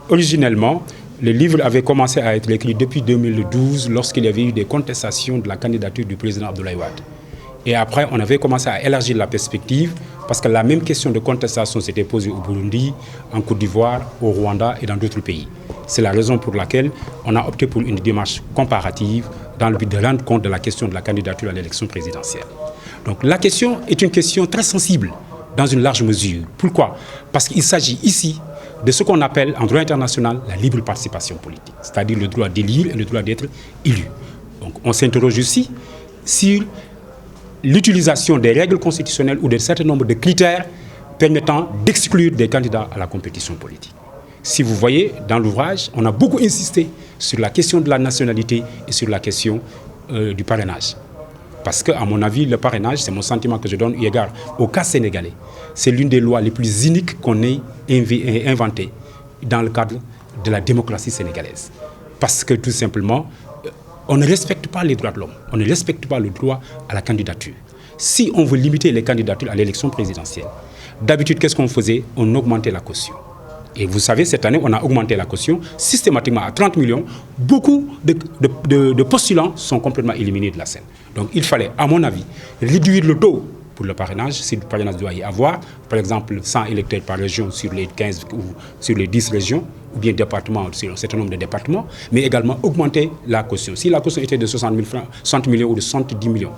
Originellement, le livre avait commencé à être écrit depuis 2012 lorsqu'il y avait eu des contestations de la candidature du président Abdoulaye Wade. Et après, on avait commencé à élargir la perspective parce que la même question de contestation s'était posée au Burundi, en Côte d'Ivoire, au Rwanda et dans d'autres pays. C'est la raison pour laquelle on a opté pour une démarche comparative dans le but de rendre compte de la question de la candidature à l'élection présidentielle. Donc la question est une question très sensible dans une large mesure. Pourquoi? Parce qu'il s'agit ici de ce qu'on appelle en droit international la libre participation politique, c'est-à-dire le droit d'élire et le droit d'être élu. Donc on s'interroge ici sur l'utilisation des règles constitutionnelles ou d'un certain nombre de critères permettant d'exclure des candidats à la compétition politique. Si vous voyez, dans l'ouvrage, on a beaucoup insisté sur la question de la nationalité et sur la question du parrainage. Parce qu'à mon avis, le parrainage, c'est mon sentiment que je donne eu égard au cas sénégalais. C'est l'une des lois les plus iniques qu'on ait inventées dans le cadre de la démocratie sénégalaise. Parce que tout simplement, on ne respecte pas les droits de l'homme, on ne respecte pas le droit à la candidature. Si on veut limiter les candidatures à l'élection présidentielle, d'habitude, qu'est-ce qu'on faisait? On augmentait la caution. Et vous savez, cette année, on a augmenté la caution systématiquement à 30 millions. Beaucoup de postulants sont complètement éliminés de la scène. Donc il fallait, à mon avis, réduire le taux pour le parrainage, si le parrainage doit y avoir, par exemple 100 électeurs par région sur les 15 ou sur les 10 régions, ou bien départements sur un certain nombre de départements, mais également augmenter la caution. Si la caution était de 60 millions ou de 70 millions,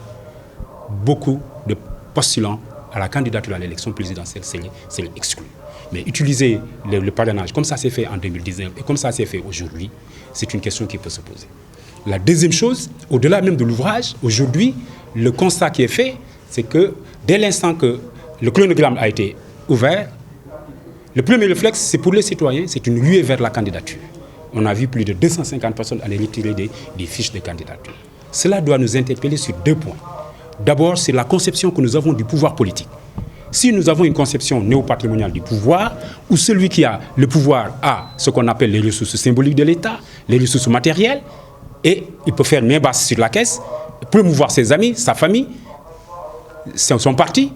beaucoup de postulants à la candidature à l'élection présidentielle c'est exclu. Mais utiliser le parrainage comme ça s'est fait en 2019 et comme ça s'est fait aujourd'hui, c'est une question qui peut se poser. La deuxième chose, au-delà même de l'ouvrage, aujourd'hui, le constat qui est fait, c'est que dès l'instant que le chronogramme a été ouvert, le premier réflexe, c'est pour les citoyens, c'est une ruée vers la candidature. On a vu plus de 250 personnes aller retirer des fiches de candidature. Cela doit nous interpeller sur deux points. D'abord, c'est la conception que nous avons du pouvoir politique. Si nous avons une conception néopatrimoniale du pouvoir, où celui qui a le pouvoir a ce qu'on appelle les ressources symboliques de l'État, les ressources matérielles, et il peut faire main basse sur la caisse, promouvoir ses amis, sa famille, son parti,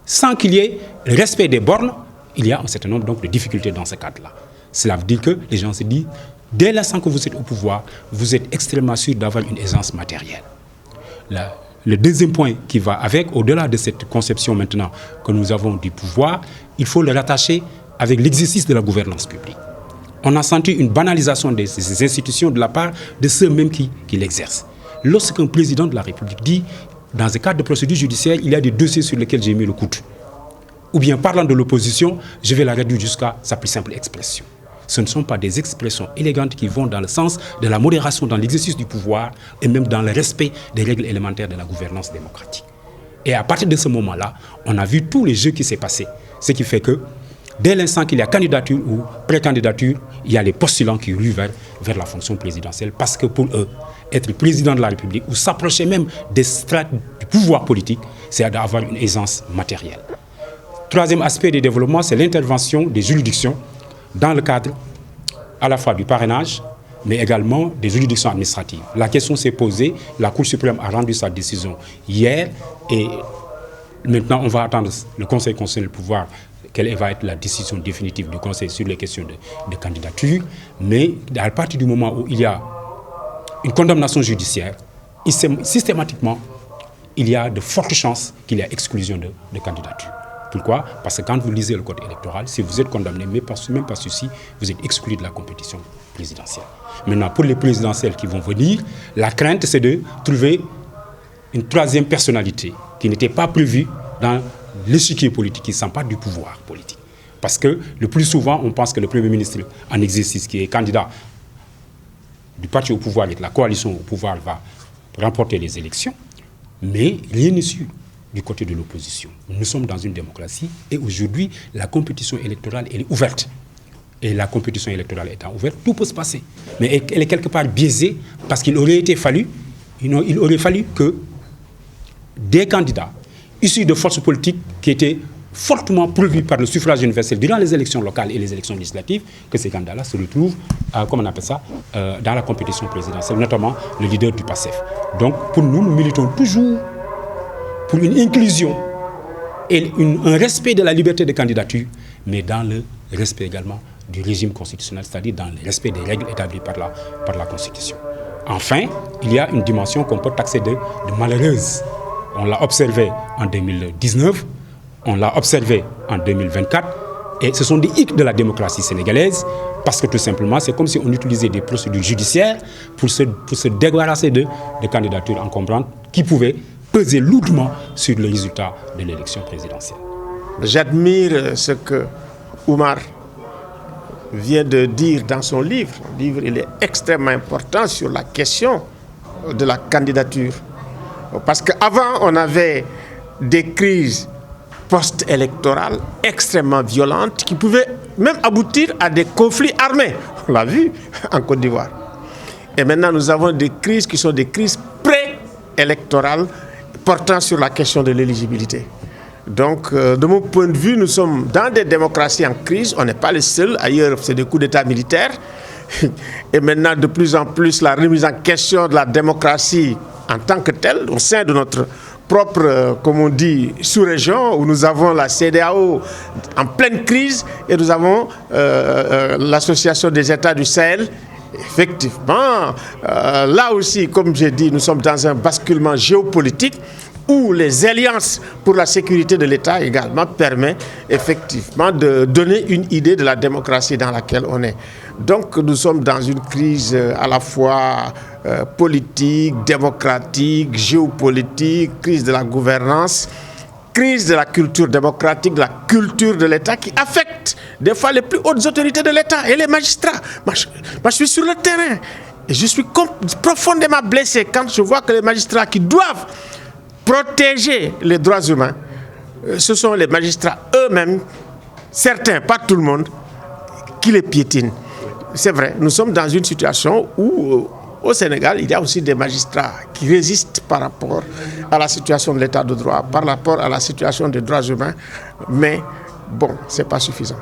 sans qu'il y ait le respect des bornes, il y a un certain nombre donc, de difficultés dans ce cadre-là. Cela veut dire que les gens se disent, dès l'instant que vous êtes au pouvoir, vous êtes extrêmement sûr d'avoir une aisance matérielle. Le deuxième point qui va avec, au-delà de cette conception maintenant que nous avons du pouvoir, il faut le rattacher avec l'exercice de la gouvernance publique. On a senti une banalisation de ces institutions de la part de ceux mêmes qui l'exercent. Lorsqu'un président de la République dit, dans un cadre de procédure judiciaire, il y a des dossiers sur lesquels j'ai mis le coude. Ou bien parlant de l'opposition, je vais la réduire jusqu'à sa plus simple expression. Ce ne sont pas des expressions élégantes qui vont dans le sens de la modération dans l'exercice du pouvoir et même dans le respect des règles élémentaires de la gouvernance démocratique. Et à partir de ce moment-là, on a vu tous les jeux qui s'est passé. Ce qui fait que dès l'instant qu'il y a candidature ou pré-candidature, il y a les postulants qui ruent vers la fonction présidentielle parce que pour eux, être président de la République ou s'approcher même des strates du pouvoir politique, c'est d'avoir une aisance matérielle. Troisième aspect du développement, c'est l'intervention des juridictions dans le cadre à la fois du parrainage, mais également des juridictions administratives. La question s'est posée, la Cour suprême a rendu sa décision hier, et maintenant on va attendre le Conseil constitutionnel pour voir quelle va être la décision définitive du Conseil sur les questions de candidature. Mais à partir du moment où il y a une condamnation judiciaire, systématiquement, il y a de fortes chances qu'il y ait exclusion de candidature. Pourquoi? Parce que quand vous lisez le code électoral, si vous êtes condamné, même par ceci, vous êtes exclu de la compétition présidentielle. Maintenant, pour les présidentielles qui vont venir, la crainte, c'est de trouver une troisième personnalité qui n'était pas prévue dans l'échiquier politique, qui ne sent pas du pouvoir politique. Parce que le plus souvent, on pense que le Premier ministre en exercice, qui est candidat du parti au pouvoir et de la coalition au pouvoir, va remporter les élections, mais rien n'est sûr du côté de l'opposition. Nous sommes dans une démocratie et aujourd'hui, la compétition électorale elle est ouverte. Et la compétition électorale étant ouverte, tout peut se passer. Mais elle est quelque part biaisée parce qu'il aurait fallu que des candidats issus de forces politiques qui étaient fortement prévus par le suffrage universel durant les élections locales et les élections législatives, que ces candidats-là se retrouvent, comment on appelle ça, dans la compétition présidentielle, notamment le leader du PASTEF. Donc, pour nous, nous militons toujours pour une inclusion et un respect de la liberté de candidature, mais dans le respect également du régime constitutionnel, c'est-à-dire dans le respect des règles établies par la Constitution. Enfin, il y a une dimension qu'on peut taxer de malheureuse. On l'a observé en 2019, on l'a observé en 2024, et ce sont des hicks de la démocratie sénégalaise, parce que tout simplement, c'est comme si on utilisait des procédures judiciaires pour se débarrasser de candidatures encombrantes qui pouvaient peser lourdement sur le résultat de l'élection présidentielle. J'admire ce que Oumar vient de dire dans son livre. Le livre, il est extrêmement important sur la question de la candidature. Parce qu'avant, on avait des crises post-électorales extrêmement violentes qui pouvaient même aboutir à des conflits armés. On l'a vu en Côte d'Ivoire. Et maintenant, nous avons des crises qui sont des crises pré-électorales portant sur la question de l'éligibilité. Donc, de mon point de vue, nous sommes dans des démocraties en crise. On n'est pas les seuls. Ailleurs, c'est des coups d'État militaires. Et maintenant, de plus en plus, la remise en question de la démocratie en tant que telle, au sein de notre propre, comme on dit, sous-région, où nous avons la CEDEAO en pleine crise et nous avons l'Association des États du Sahel. Effectivement, là aussi, comme j'ai dit, nous sommes dans un basculement géopolitique où les alliances pour la sécurité de l'État également permettent effectivement de donner une idée de la démocratie dans laquelle on est. Donc nous sommes dans une crise à la fois politique, démocratique, géopolitique, crise de la gouvernance, crise de la culture démocratique, de la culture de l'État qui affecte des fois les plus hautes autorités de l'État et les magistrats. Moi, je suis sur le terrain et je suis profondément blessé quand je vois que les magistrats qui doivent protéger les droits humains, ce sont les magistrats eux-mêmes, certains, pas tout le monde, qui les piétinent. C'est vrai, nous sommes dans une situation où, au Sénégal, il y a aussi des magistrats qui résistent par rapport à la situation de l'état de droit, par rapport à la situation des droits humains, mais bon, ce n'est pas suffisant.